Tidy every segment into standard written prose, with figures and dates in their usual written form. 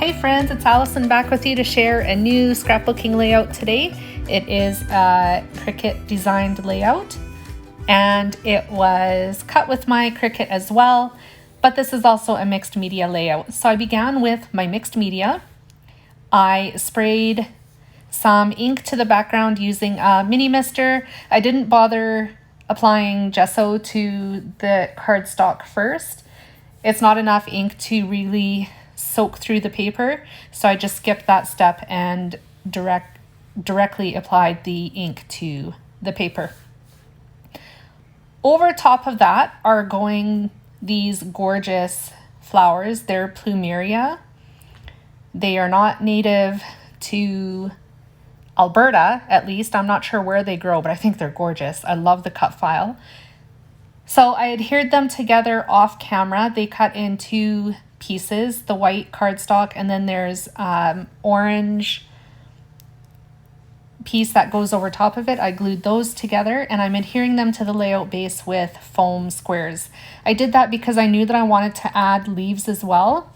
Hi friends, it's Allison back with you to share a new scrapbooking layout today. It is a Cricut designed layout and it was cut with my Cricut as well, but this is also a mixed media layout. So I began with my mixed media. I sprayed some ink to the background using a mini mister. I didn't bother applying gesso to the cardstock first. It's not enough ink to really soak through the paper, so I just skipped that step and directly applied the ink to the paper. Over top of that are going these gorgeous flowers. They're plumeria. They are not native to Alberta, at least. I'm not sure where they grow, but I think they're gorgeous. I love the cut file. So I adhered them together off camera. They cut in two pieces, the white cardstock, and then there's orange piece that goes over top of it. I glued those together and I'm adhering them to the layout base with foam squares. I did that because I knew that I wanted to add leaves as well.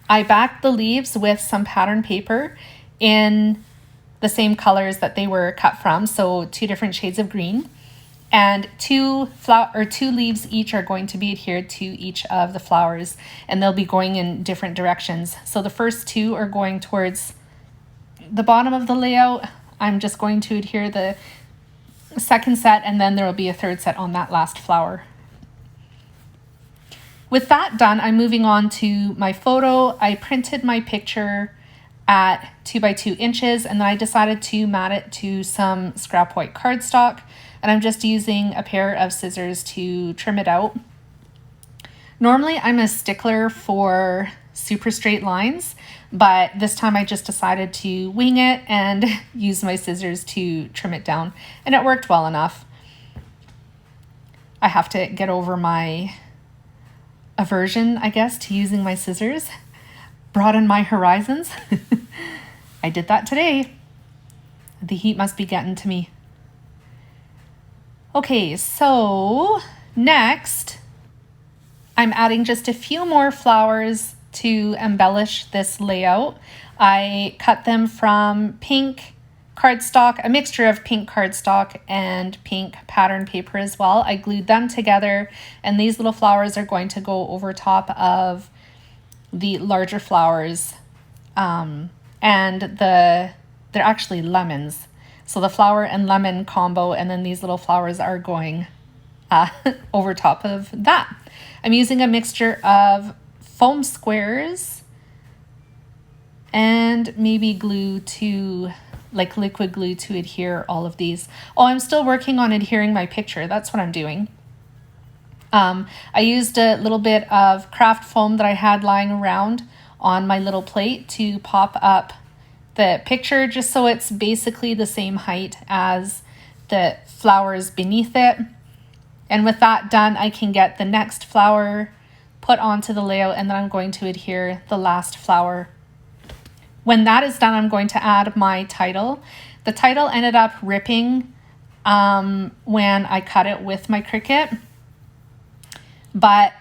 I backed the leaves with some pattern paper in the same colors that they were cut from, so two different shades of green. And two leaves each are going to be adhered to each of the flowers, and they'll be going in different directions. So the first two are going towards the bottom of the layout. I'm just going to adhere the second set, and then there will be a third set on that last flower. With that done, I'm moving on to my photo. I printed my picture at 2 by 2 inches, and then I decided to mat it to some scrap white cardstock. And I'm just using a pair of scissors to trim it out. Normally I'm a stickler for super straight lines, but this time I just decided to wing it and use my scissors to trim it down, and it worked well enough. I have to get over my aversion, I guess, to using my scissors, broaden my horizons. I did that today. The heat must be getting to me. Okay, so next, I'm adding just a few more flowers to embellish this layout. I cut them from pink cardstock, a mixture of pink cardstock and pink pattern paper as well. I glued them together, and these little flowers are going to go over top of the larger flowers, and they're actually lemons. So the flower and lemon combo, and then these little flowers are going over top of that. I'm using a mixture of foam squares and maybe glue to, like liquid glue to adhere all of these. Oh, I'm still working on adhering my picture. That's what I'm doing. I used a little bit of craft foam that I had lying around on my little plate to pop up the picture, just so it's basically the same height as the flowers beneath it. And with that done, I can get the next flower put onto the layout, and then I'm going to adhere the last flower. When that is done, I'm going to add my title. The title ended up ripping when I cut it with my Cricut, but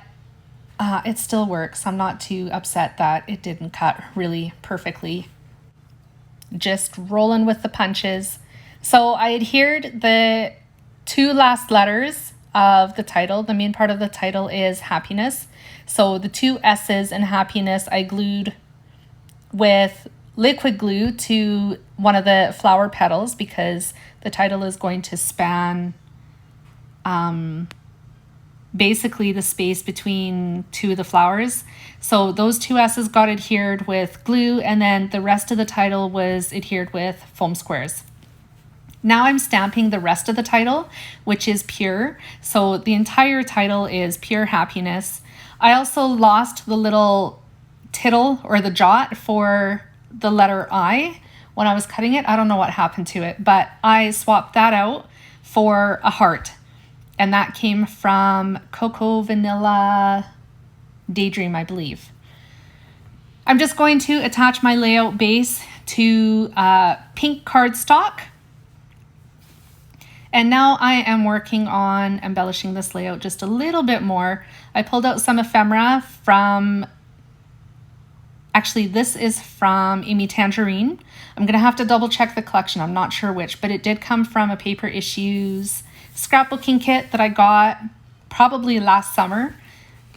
it still works. I'm not too upset that it didn't cut really perfectly. Just rolling with the punches. So I adhered the two last letters of the title. The main part of the title is happiness. So the two S's in happiness I glued with liquid glue to one of the flower petals, because the title is going to span basically the space between two of the flowers. So those two S's got adhered with glue, and then the rest of the title was adhered with foam squares. Now I'm stamping the rest of the title, which is pure. So the entire title is pure happiness. I also lost the little tittle or the jot for the letter I when I was cutting it. I don't know what happened to it, but I swapped that out for a heart. And that came from Cocoa Vanilla Daydream, I believe. I'm just going to attach my layout base to pink cardstock. And now I am working on embellishing this layout just a little bit more. I pulled out some ephemera from Actually, this is from Amy Tangerine. I'm going to have to double check the collection. I'm not sure which, but it did come from a Paper Issues scrapbooking kit that I got probably last summer.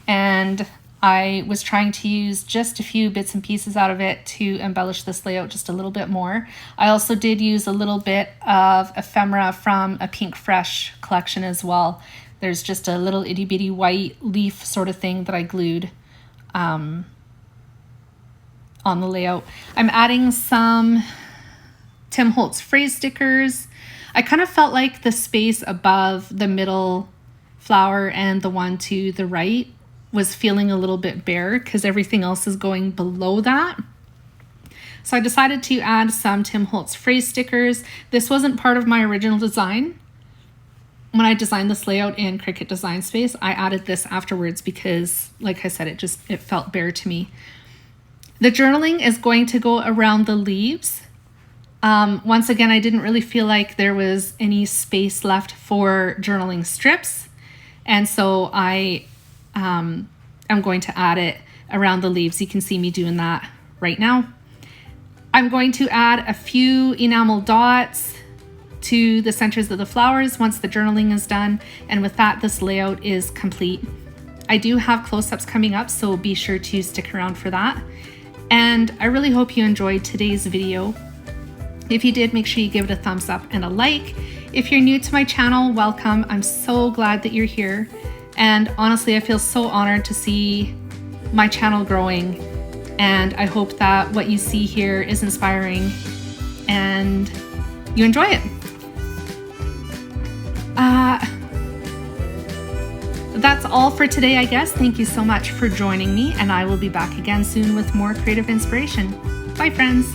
And I was trying to use just a few bits and pieces out of it to embellish this layout just a little bit more. I also did use a little bit of ephemera from a Pink Fresh collection as well. There's just a little itty bitty white leaf sort of thing that I glued on the layout. I'm adding some Tim Holtz phrase stickers. I kind of felt like the space above the middle flower and the one to the right was feeling a little bit bare because everything else is going below that. So I decided to add some Tim Holtz phrase stickers. This wasn't part of my original design. When I designed this layout in Cricut Design Space, I added this afterwards because, like I said, it felt bare to me. The journaling is going to go around the leaves. Once again, I didn't really feel like there was any space left for journaling strips. And so I am going to add it around the leaves. You can see me doing that right now. I'm going to add a few enamel dots to the centers of the flowers once the journaling is done. And with that, this layout is complete. I do have close-ups coming up, so be sure to stick around for that. And I really hope you enjoyed today's video. If you did, make sure you give it a thumbs up and a like. If you're new to my channel, welcome. I'm so glad that you're here. And honestly, I feel so honored to see my channel growing. And I hope that what you see here is inspiring and you enjoy it. That's all for today, I guess. Thank you so much for joining me, and I will be back again soon with more creative inspiration. Bye, friends.